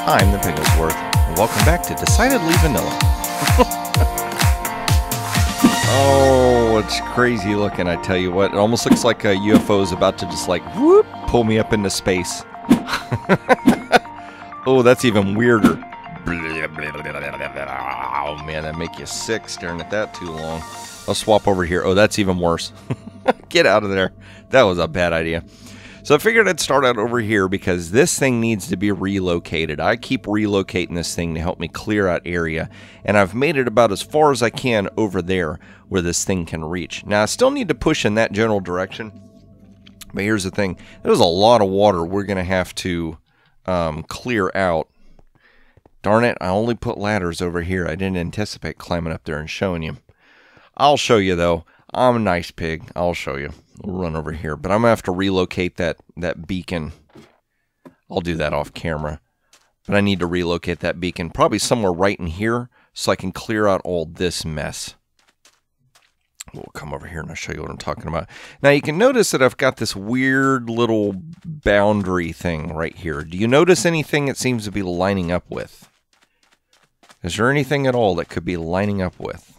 I'm the Bigglesworth, and welcome back to Decidedly Vanilla. Oh, it's crazy looking, I tell you what. It almost looks like a UFO is about to just like, whoop, pull me up into space. Oh, that's even weirder. Oh man, that'd make you sick staring at that too long. I'll swap over here. Oh, that's even worse. Get out of there. That was a bad idea. So I figured I'd start out over here because this thing needs to be relocated. I keep relocating this thing to help me clear out area, and I've made it about as far as I can over there where this thing can reach. Now I still need to push in that general direction, but here's the thing. There's a lot of water we're going to have to clear out. Darn it, I only put ladders over here. I didn't anticipate climbing up there and showing you. I'll show you though. I'm a nice pig. I'll show you. We'll run over here. But I'm going to have to relocate that beacon. I'll do that off camera. But I need to relocate that beacon probably somewhere right in here so I can clear out all this mess. We'll come over here and I'll show you what I'm talking about. Now you can notice that I've got this weird little boundary thing right here. Do you notice anything it seems to be lining up with? Is there anything at all that could be lining up with?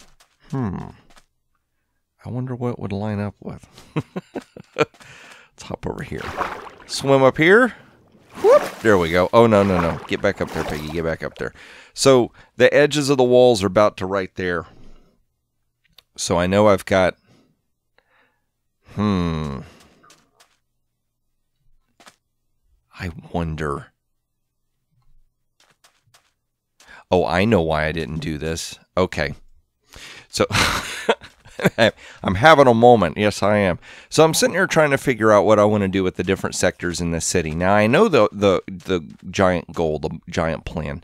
I wonder what it would line up with. Let's hop over here. Swim up here. Whoop. There we go. Oh, no, no, no. Get back up there, Piggy. Get back up there. So the edges of the walls are about to right there. So I know I've got... I wonder... Oh, I know why I didn't do this. Okay. So... I'm having a moment. Yes, I am. So I'm sitting here trying to figure out what I want to do with the different sectors in this city. Now, I know the giant goal, the giant plan,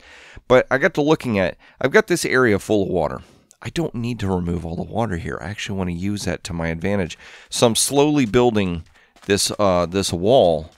but I got to looking at, I've got this area full of water. I don't need to remove all the water here. I actually want to use that to my advantage. So I'm slowly building this wall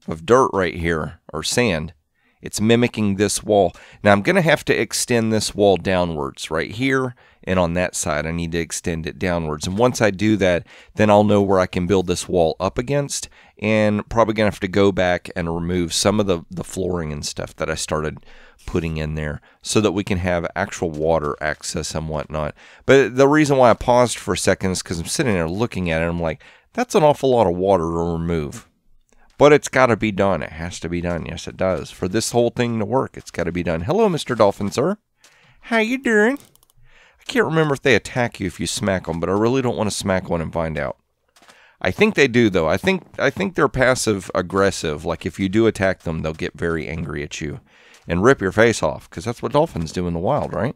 of dirt right here, or sand. It's mimicking this wall. Now, I'm going to have to extend this wall downwards right here. And on that side, I need to extend it downwards. And once I do that, then I'll know where I can build this wall up against. And probably going to have to go back and remove some of the flooring and stuff that I started putting in there so that we can have actual water access and whatnot. But the reason why I paused for a second is because I'm sitting there looking at it. And I'm like, that's an awful lot of water to remove. But it's got to be done. It has to be done. Yes, it does. For this whole thing to work, it's got to be done. Hello, Mr. Dolphin, sir. How you doing? I can't remember if they attack you if you smack them, but I really don't want to smack one and find out. I think they do, though. I think they're passive-aggressive. Like, if you do attack them, they'll get very angry at you and rip your face off, because that's what dolphins do in the wild, right?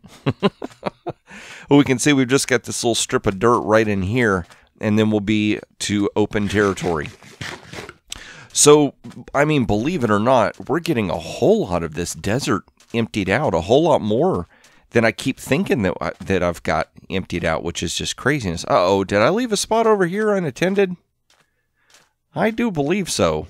Well, we can see we've just got this little strip of dirt right in here, and then we'll be to open territory. So, I mean, believe it or not, we're getting a whole lot of this desert emptied out, a whole lot more than I keep thinking that I've got emptied out, which is just craziness. Uh-oh, did I leave a spot over here unattended? I do believe so.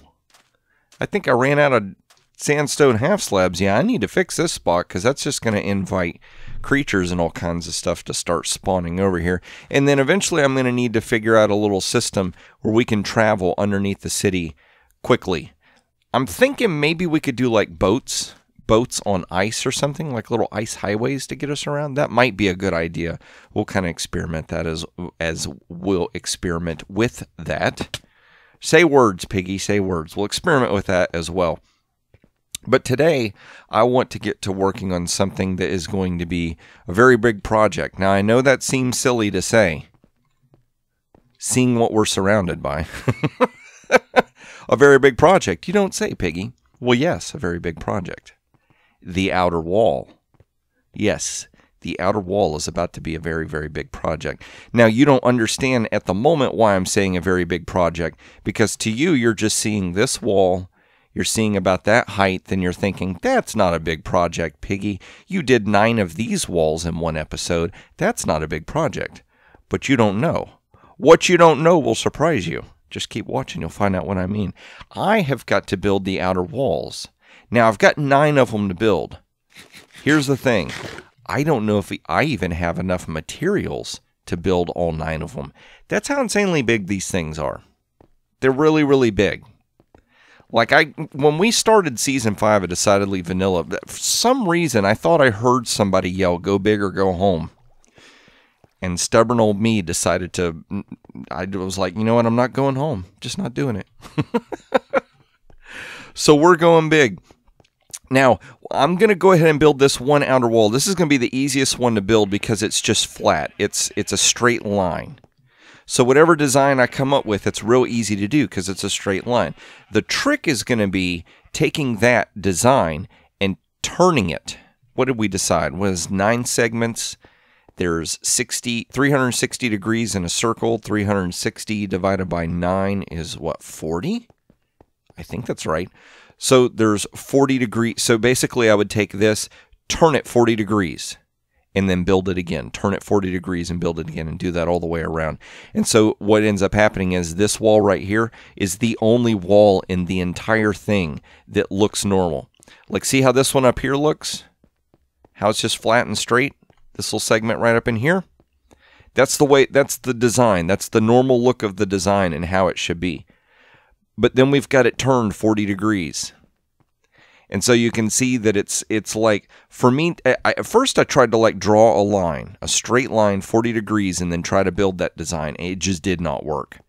I think I ran out of sandstone half slabs. Yeah, I need to fix this spot because that's just going to invite creatures and all kinds of stuff to start spawning over here. And then eventually I'm going to need to figure out a little system where we can travel underneath the city quickly. I'm thinking maybe we could do like boats on ice or something, like little ice highways to get us around. That might be a good idea. We'll kind of experiment that as we'll experiment with that. Say words, Piggy, say words. We'll experiment with that as well. But today, I want to get to working on something that is going to be a very big project. Now, I know that seems silly to say, seeing what we're surrounded by. A very big project. You don't say, Piggy. Well, yes, a very big project. The outer wall. Yes, the outer wall is about to be a very, very big project. Now, you don't understand at the moment why I'm saying a very big project, because to you, you're just seeing this wall, you're seeing about that height, then you're thinking, that's not a big project, Piggy. You did 9 of these walls in one episode. That's not a big project. But you don't know. What you don't know will surprise you. Just keep watching, you'll find out what I mean. I have got to build the outer walls. Now, I've got 9 of them to build. Here's the thing. I don't know if I even have enough materials to build all 9 of them. That's how insanely big these things are. They're really, really big. Like when we started season 5 of Decidedly Vanilla, for some reason I thought I heard somebody yell, "Go big or go home." And stubborn old me decided to, I was like, you know what, I'm not going home. Just not doing it. So we're going big. Now, I'm going to go ahead and build this one outer wall. This is going to be the easiest one to build because it's just flat. It's a straight line. So whatever design I come up with, it's real easy to do because it's a straight line. The trick is going to be taking that design and turning it. What did we decide? Was 9 segments. There's 360 degrees in a circle. 360 divided by 9 is what, 40? I think that's right. So there's 40 degrees. So basically I would take this, turn it 40 degrees, and then build it again. Turn it 40 degrees and build it again, and do that all the way around. And so what ends up happening is this wall right here is the only wall in the entire thing that looks normal. Like, see how this one up here looks? How it's just flat and straight? This little segment right up in here? That's the way, that's the design. That's the normal look of the design and how it should be. But then we've got it turned 40 degrees. And so you can see that it's like, for me, at first I tried to like draw a line, a straight line 40 degrees, and then try to build that design. It just did not work.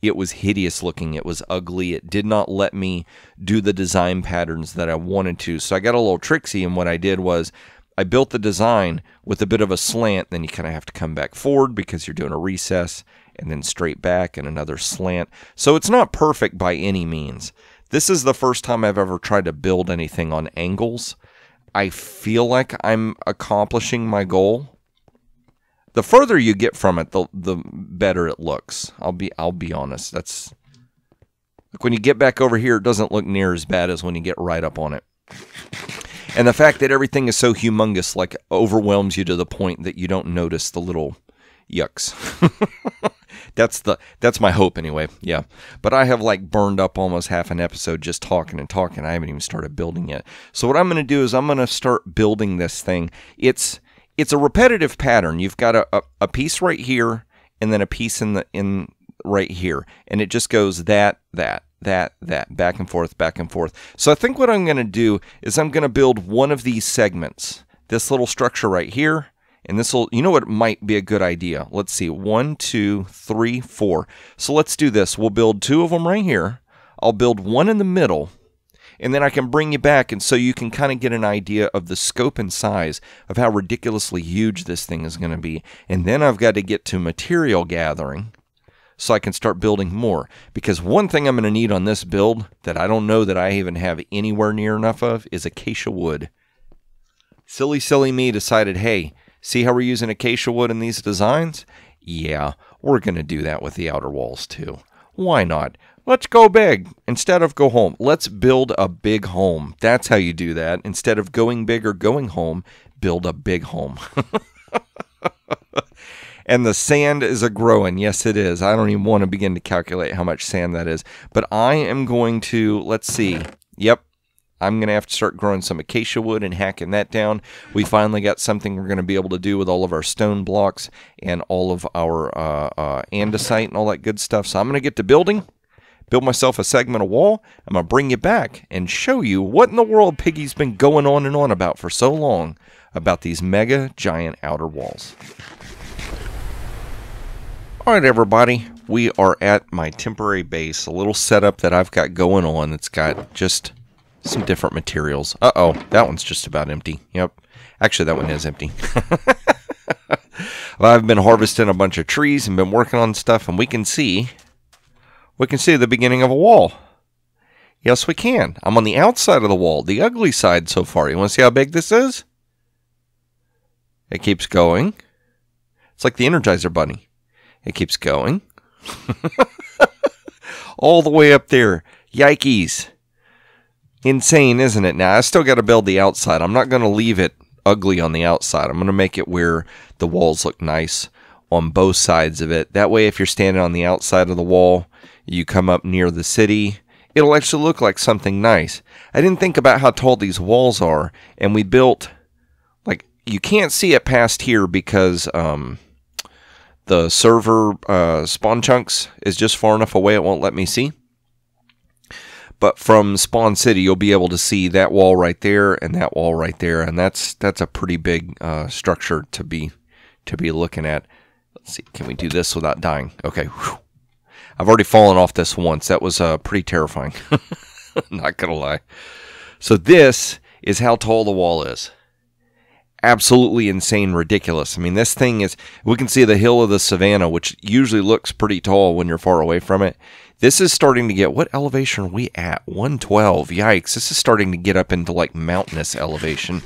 It was hideous looking. It was ugly. It did not let me do the design patterns that I wanted to. So I got a little tricksy, and what I did was I built the design with a bit of a slant. Then you kind of have to come back forward because you're doing a recess, and then straight back and another slant. So it's not perfect by any means. This is the first time I've ever tried to build anything on angles. I feel like I'm accomplishing my goal. The further you get from it, the better it looks. I'll be honest. That's like when you get back over here, it doesn't look near as bad as when you get right up on it. And the fact that everything is so humongous, like, overwhelms you to the point that you don't notice the little yucks. That's my hope anyway. Yeah. But I have like burned up almost half an episode just talking and talking. I haven't even started building yet. So what I'm going to do is I'm going to start building this thing. It's a repetitive pattern. You've got a piece right here, and then a piece in right here, and it just goes that, back and forth, back and forth. So I think what I'm going to do is I'm going to build one of these segments, this little structure right here. And this will, you know what might be a good idea? Let's see, 1, 2, 3, 4. So let's do this. We'll build 2 of them right here. I'll build one in the middle, and then I can bring you back, and so you can kind of get an idea of the scope and size of how ridiculously huge this thing is going to be. And then I've got to get to material gathering so I can start building more. Because one thing I'm going to need on this build that I don't know that I even have anywhere near enough of is acacia wood. Silly me decided, hey, see how we're using acacia wood in these designs? Yeah, we're going to do that with the outer walls too. Why not? Let's go big instead of go home. Let's build a big home. That's how you do that. Instead of going big or going home, build a big home. And the sand is a-growing. Yes, it is. I don't even want to begin to calculate how much sand that is. But I am going to, let's see. Yep. I'm going to have to start growing some acacia wood and hacking that down. We finally got something we're going to be able to do with all of our stone blocks and all of our andesite and all that good stuff. So I'm going to get to building, build myself a segment of wall. I'm going to bring you back and show you what in the world Piggy's been going on and on about for so long about these mega giant outer walls. All right, everybody. We are at my temporary base, a little setup that I've got going on. It's got just some different materials. Uh-oh, that one's just about empty. Yep. Actually, that one is empty. I've been harvesting a bunch of trees and been working on stuff, and we can see the beginning of a wall. Yes, we can. I'm on the outside of the wall, the ugly side so far. You want to see how big this is? It keeps going. It's like the Energizer Bunny. It keeps going. All the way up there. Yikes. Insane, isn't it? Now, I still got to build the outside. I'm not going to leave it ugly on the outside. I'm going to make it where the walls look nice on both sides of it. That way, if you're standing on the outside of the wall, you come up near the city, it'll actually look like something nice. I didn't think about how tall these walls are, and we built, like, you can't see it past here because the server spawn chunks is just far enough away it won't let me see. But from Spawn City, you'll be able to see that wall right there and that wall right there, and that's a pretty big structure to be looking at. Let's see, can we do this without dying? Okay, whew. I've already fallen off this once. That was pretty terrifying. Not gonna lie. So this is how tall the wall is. Absolutely insane, ridiculous. I mean, this thing is, we can see the hill of the savannah, which usually looks pretty tall when you're far away from it. This is starting to get, what elevation are we at? 112. Yikes. This is starting to get up into like mountainous elevation,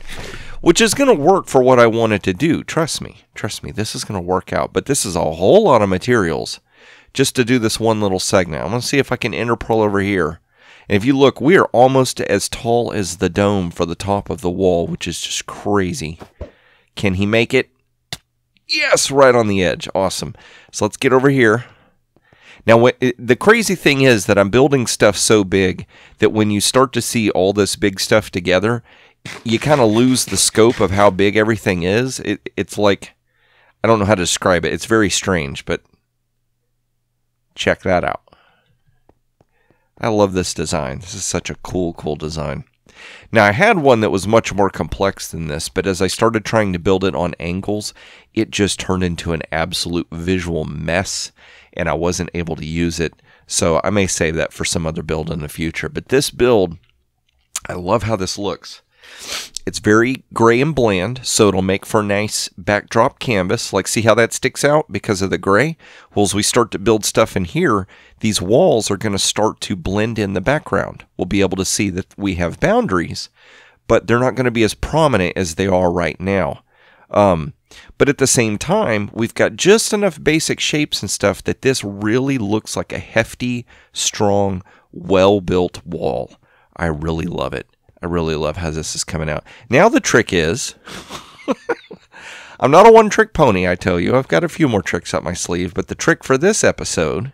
which is going to work for what I wanted to do. Trust me. Trust me. This is going to work out. But this is a whole lot of materials just to do this one little segment. I'm going to see if I can interpole over here. And if you look, we are almost as tall as the dome for the top of the wall, which is just crazy. Can he make it? Yes, right on the edge. Awesome. So let's get over here. Now, the crazy thing is that I'm building stuff so big that when you start to see all this big stuff together, you kind of lose the scope of how big everything is. It's like, I don't know how to describe it. It's very strange, but check that out. I love this design. This is such a cool design. Now, I had one that was much more complex than this, but as I started trying to build it on angles, it just turned into an absolute visual mess, and I wasn't able to use it. So I may save that for some other build in the future. But this build, I love how this looks. It's very gray and bland, so it'll make for a nice backdrop canvas. Like, see how that sticks out because of the gray? Well, as we start to build stuff in here, these walls are going to start to blend in the background. We'll be able to see that we have boundaries, but they're not going to be as prominent as they are right now. But at the same time, we've got just enough basic shapes and stuff that this really looks like a hefty, strong, well-built wall. I really love it. I really love how this is coming out. Now the trick is, I'm not a one-trick pony, I tell you. I've got a few more tricks up my sleeve, but the trick for this episode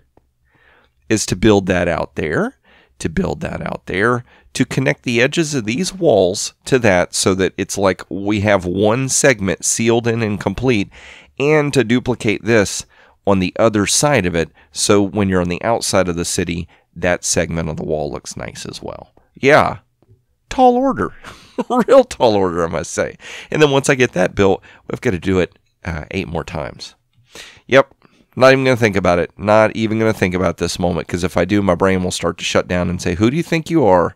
is to build that out there, to connect the edges of these walls to that so that it's like we have one segment sealed in and complete, and to duplicate this on the other side of it so when you're on the outside of the city, that segment of the wall looks nice as well. Yeah. Tall order. Real tall order, I must say. And then once I get that built, we've got to do it 8 more times. Yep. Not even going to think about it. Not even going to think about this moment, because if I do, my brain will start to shut down and say, who do you think you are?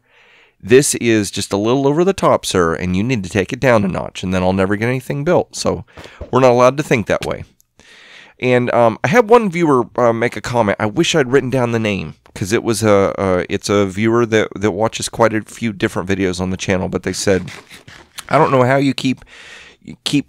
This is just a little over the top, sir, and you need to take it down a notch, and then I'll never get anything built. So we're not allowed to think that way. And I had one viewer make a comment. I wish I'd written down the name, because it was it's a viewer that watches quite a few different videos on the channel. But they said, I don't know how you keep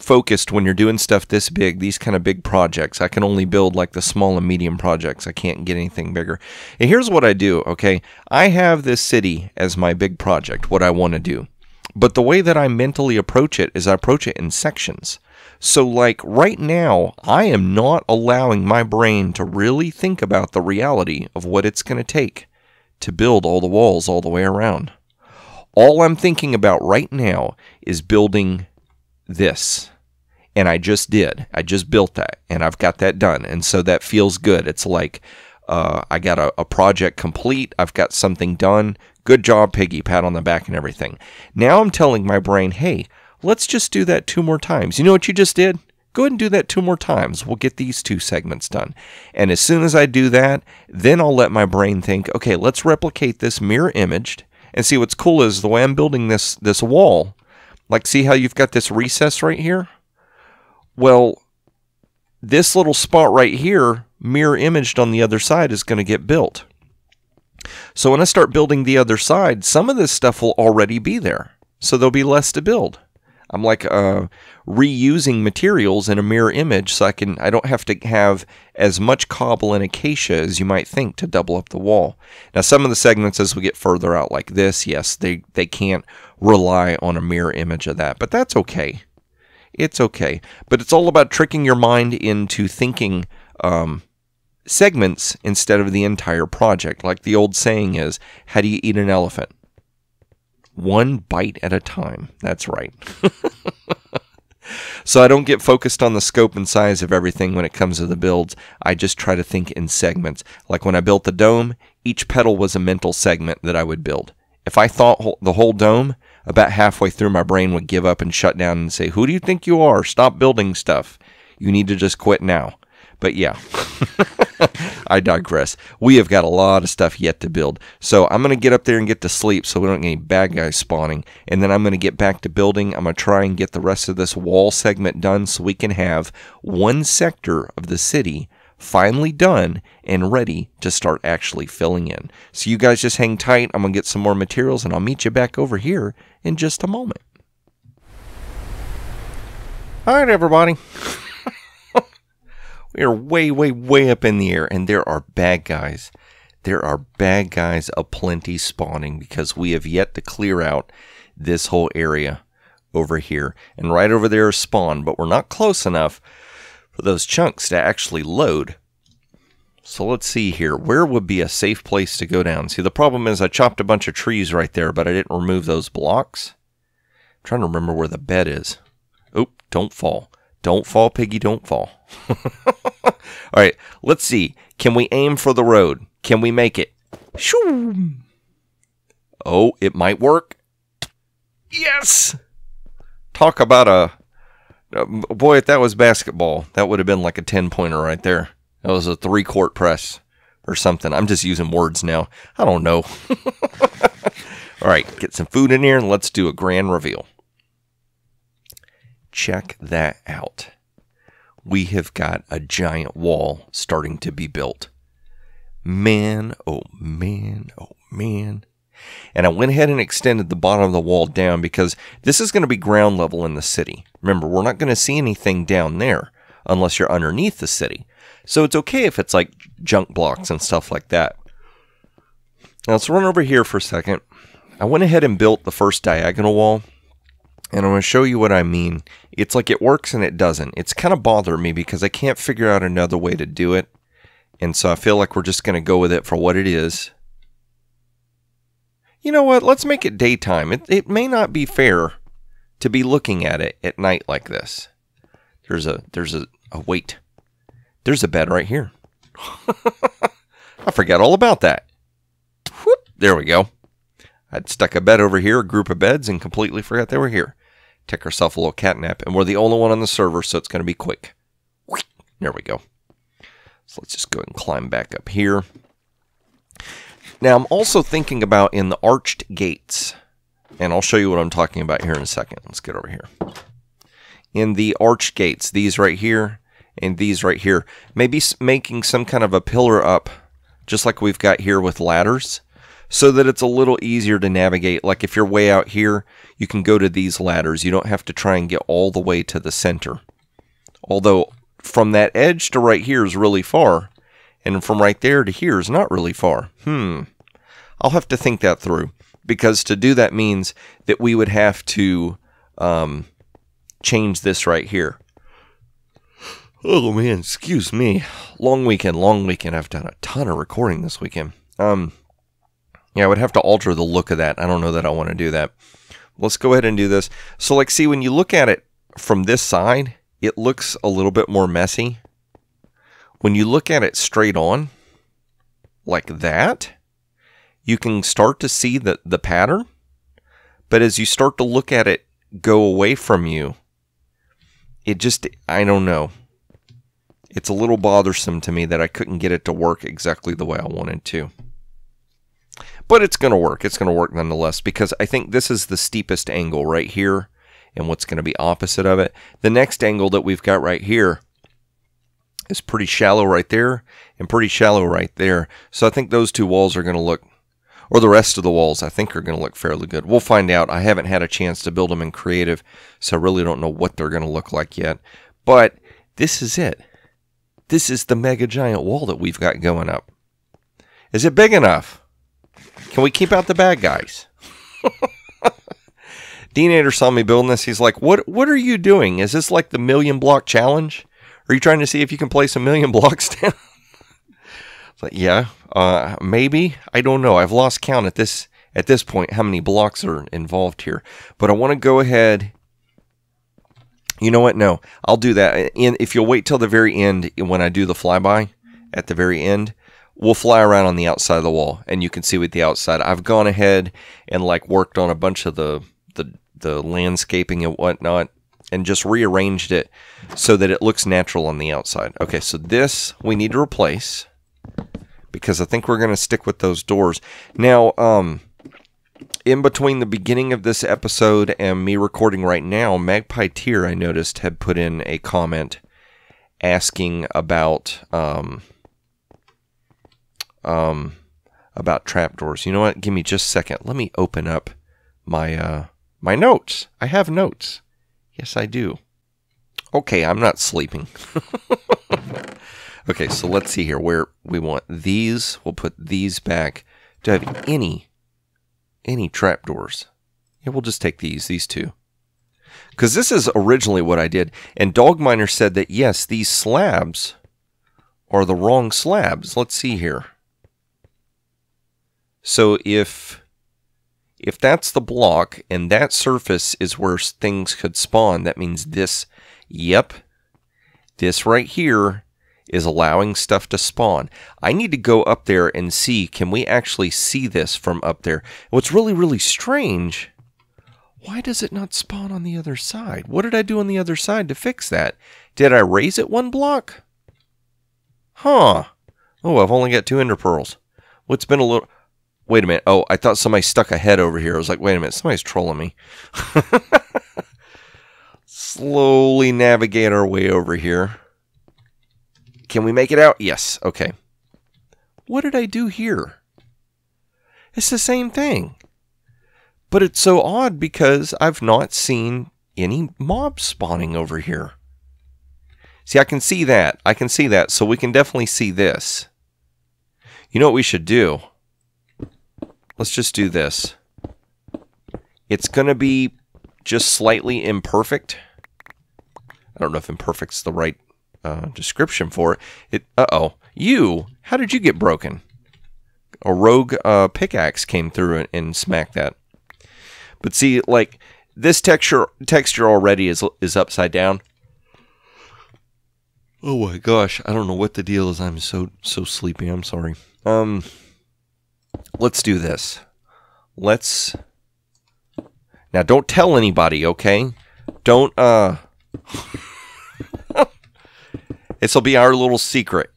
focused when you're doing stuff this big, these kind of big projects. I can only build like the small and medium projects. I can't get anything bigger. And here's what I do, okay? I have this city as my big project, what I want to do. But the way that I mentally approach it is I approach it in sections. So like right now, I am not allowing my brain to really think about the reality of what it's going to take to build all the walls all the way around. All I'm thinking about right now is building this. And I just did. I just built that, and I've got that done. And so that feels good. It's like I got a project complete. I've got something done. Good job, Piggy. Pat on the back and everything. Now I'm telling my brain, hey, let's just do that 2 more times. You know what you just did? Go ahead and do that 2 more times. We'll get these 2 segments done. And as soon as I do that, then I'll let my brain think, okay, let's replicate this mirror imaged. And see, what's cool is the way I'm building this wall, like see how you've got this recess right here? Well, this little spot right here, mirror imaged on the other side, is going to get built. So when I start building the other side, some of this stuff will already be there. So there'll be less to build. I'm like reusing materials in a mirror image, so I don't have to have as much cobble and acacia as you might think to double up the wall. Now some of the segments as we get further out like this, yes, they can't rely on a mirror image of that, but that's okay. It's okay. But it's all about tricking your mind into thinking segments instead of the entire project. Like the old saying is, how do you eat an elephant? 1 bite at a time. That's right. So I don't get focused on the scope and size of everything when it comes to the builds. I just try to think in segments. Like when I built the dome, each petal was a mental segment that I would build. If I thought the whole dome, about halfway through my brain would give up and shut down and say, who do you think you are? Stop building stuff. You need to just quit now. But yeah, I digress. We have got a lot of stuff yet to build. So I'm going to get up there and get to sleep so we don't get any bad guys spawning. And then I'm going to get back to building. I'm going to try and get the rest of this wall segment done so we can have one sector of the city finally done and ready to start actually filling in. So you guys just hang tight. I'm going to get some more materials and I'll meet you back over here in just a moment. All right, everybody. We are way, way, way up in the air, and there are bad guys. There are bad guys aplenty spawning because we have yet to clear out this whole area over here. And right over there is spawn, but we're not close enough for those chunks to actually load. So let's see here. Where would be a safe place to go down? See, the problem is I chopped a bunch of trees right there, but I didn't remove those blocks. I'm trying to remember where the bed is. Oh, don't fall. Don't fall, piggy, don't fall. All right, let's see. Can we aim for the road? Can we make it? Shoo! Oh, it might work. Yes! Talk about a... boy, if that was basketball, that would have been like a 10-pointer right there. That was a 3-court press or something. I'm just using words now. I don't know. All right, get some food in here and let's do a grand reveal. Check that out. We have got a giant wall starting to be built. Man, oh man, oh man. And I went ahead and extended the bottom of the wall down because this is going to be ground level in the city. Remember, we're not going to see anything down there unless you're underneath the city. So it's okay if it's like junk blocks and stuff like that. Now let's run over here for a second. I went ahead and built the first diagonal wall. And I'm going to show you what I mean. It's like it works and it doesn't. It's kind of bothered me because I can't figure out another way to do it. And so I feel like we're just going to go with it for what it is. You know what? Let's make it daytime. It may not be fair to be looking at it at night like this. There's a wait. There's a bed right here. I forgot all about that. Whoop, there we go. I'd stuck a bed over here, a group of beds, and completely forgot they were here. Take ourselves a little cat nap, and we're the only one on the server, so it's going to be quick. There we go. So let's just go ahead and climb back up here. Now, I'm also thinking about in the arched gates, and I'll show you what I'm talking about here in a second. Let's get over here. In the arched gates, these right here and these right here, maybe making some kind of a pillar up, just like we've got here with ladders, so that it's a little easier to navigate. Like if you're way out here, you can go to these ladders. You don't have to try and get all the way to the center. Although from that edge to right here is really far. And from right there to here is not really far. I'll have to think that through. Because to do that means that we would have to change this right here. Oh man, excuse me. Long weekend. I've done a ton of recording this weekend. Yeah, I would have to alter the look of that. I don't know that I want to do that. Let's go ahead and do this. So, like, see, when you look at it from this side, it looks a little bit more messy. When you look at it straight on, like that, you can start to see the pattern. But as you start to look at it go away from you, it just, I don't know. It's a little bothersome to me that I couldn't get it to work exactly the way I wanted to. But it's going to work. It's going to work nonetheless because I think this is the steepest angle right here and what's going to be opposite of it. The next angle that we've got right here is pretty shallow right there and pretty shallow right there. So I think those two walls are going to look, or the rest of the walls I think are going to look fairly good. We'll find out. I haven't had a chance to build them in creative, so I really don't know what they're going to look like yet. But this is it. This is the mega giant wall that we've got going up. Is it big enough? Can we keep out the bad guys? Deanator saw me building this. He's like, what are you doing? Is this like the 1,000,000 block challenge? Are you trying to see if you can place 1,000,000 blocks down? It's like, yeah, maybe. I don't know. I've lost count at this point how many blocks are involved here. But I want to go ahead. You know what? No, I'll do that. If you'll wait till the very end when I do the flyby at the very end, will fly around on the outside of the wall, and you can see with the outside. I've gone ahead and like worked on a bunch of the landscaping and whatnot, and just rearranged it so that it looks natural on the outside. Okay, so this we need to replace because I think we're going to stick with those doors. Now, in between the beginning of this episode and me recording right now, Magpie Tier, I noticed, had put in a comment asking about trapdoors. You know what? Give me just a second. Let me open up my my notes. I have notes. Yes, I do. Okay, I'm not sleeping. Okay, so let's see here where we want these. We'll put these back. Do I have any trapdoors? Yeah, we'll just take these two. Because this is originally what I did. And Dogminer said that, yes, these slabs are the wrong slabs. Let's see here. So if that's the block and that surface is where things could spawn, that means this, yep, this right here is allowing stuff to spawn. I need to go up there and see, can we actually see this from up there? What's really, really strange, why does it not spawn on the other side? What did I do on the other side to fix that? Did I raise it one block? Huh. Oh, I've only got 2 ender pearls. What's been a little... Wait a minute. Oh, I thought somebody stuck a head over here. I was like, wait a minute, somebody's trolling me. Slowly navigate our way over here. Can we make it out? Yes. Okay. What did I do here? It's the same thing. But it's so odd because I've not seen any mobs spawning over here. See, I can see that. I can see that. So we can definitely see this. You know what we should do? Let's just do this. It's going to be just slightly imperfect. I don't know if imperfect's the right description for it. Uh-oh. You? How did you get broken? A rogue pickaxe came through and smacked that. But see, like, this texture already is upside down. Oh my gosh. I don't know what the deal is. I'm so sleepy. I'm sorry. Let's do this. Let's... Now, don't tell anybody, okay? Don't, This'll be our little secret.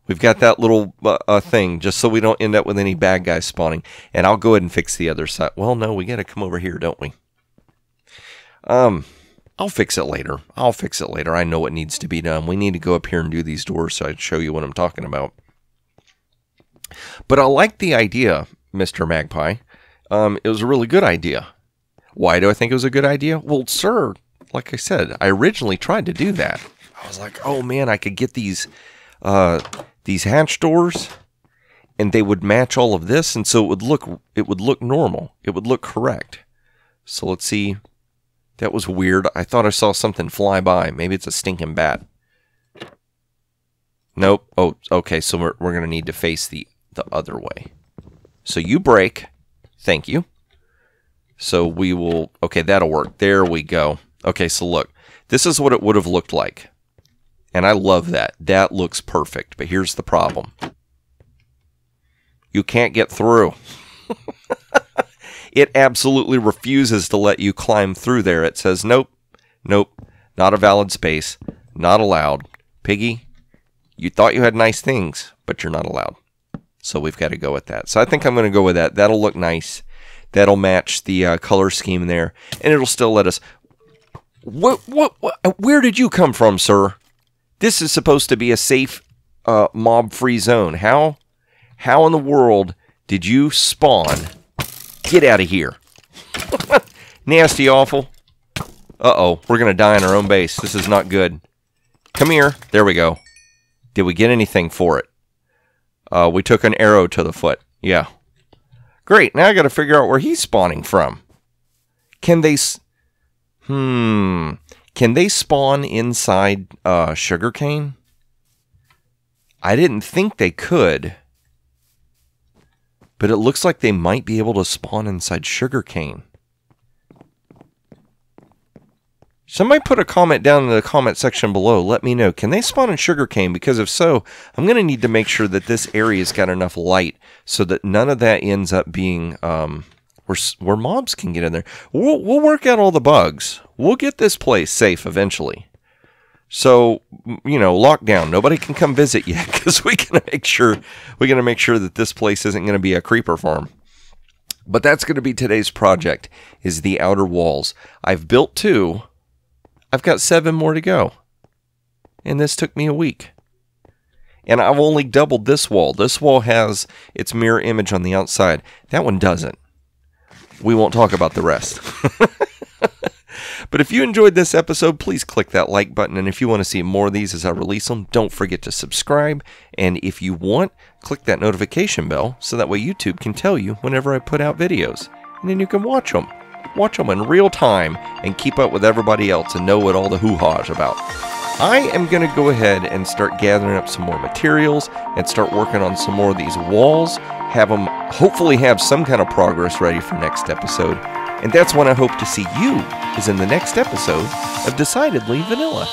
We've got that little thing, just so we don't end up with any bad guys spawning. And I'll go ahead and fix the other side. Well, no, we got to come over here, don't we? I'll fix it later. I'll fix it later. I know what needs to be done. We need to go up here and do these doors so I can show you what I'm talking about. But I like the idea, Mr. Magpie. It was a really good idea. Why do I think it was a good idea? Well, sir, like I said, I originally tried to do that. I was like, oh man, I could get these hatch doors, and they would match all of this, and so it would look normal. It would look correct. So let's see. That was weird. I thought I saw something fly by. Maybe it's a stinking bat. Nope. Oh, okay. So we're gonna need to face the other way. So you break. Thank you. So we will... Okay, that'll work. There we go. Okay, so look. This is what it would have looked like. And I love that. That looks perfect. But here's the problem. You can't get through. It absolutely refuses to let you climb through there. It says, nope, nope, not a valid space, not allowed. Piggy, you thought you had nice things, but you're not allowed. So we've got to go with that. So I think I'm going to go with that. That'll look nice. That'll match the color scheme there. And it'll still let us... Where did you come from, sir? This is supposed to be a safe, mob-free zone. How in the world did you spawn? Get out of here. Nasty, awful. Uh-oh, we're going to die in our own base. This is not good. Come here. There we go. Did we get anything for it? We took an arrow to the foot. Yeah. Great, now I got to figure out where he's spawning from. Can they... Can they spawn inside sugarcane? I didn't think they could. But it looks like they might be able to spawn inside sugarcane. Somebody put a comment down in the comment section below. Let me know. Can they spawn in sugarcane? Because if so, I'm going to need to make sure that this area's got enough light so that none of that ends up being where mobs can get in there. We'll work out all the bugs. We'll get this place safe eventually. So, you know, lockdown. Nobody can come visit yet because we're going to make sure that this place isn't going to be a creeper farm. But that's going to be today's project, is the outer walls. I've built 2. I've got 7 more to go. And this took me a week. And I've only doubled this wall. This wall has its mirror image on the outside. That one doesn't. We won't talk about the rest. But if you enjoyed this episode, please click that like button. And if you want to see more of these as I release them, don't forget to subscribe. And if you want, click that notification bell so that way YouTube can tell you whenever I put out videos. And then you can watch them. Watch them in real time and keep up with everybody else and know what all the hoo-ha is about. I am going to go ahead and start gathering up some more materials and start working on some more of these walls. Have them hopefully have some kind of progress ready for next episode. And that's when I hope to see you, is in the next episode of Decidedly Vanilla.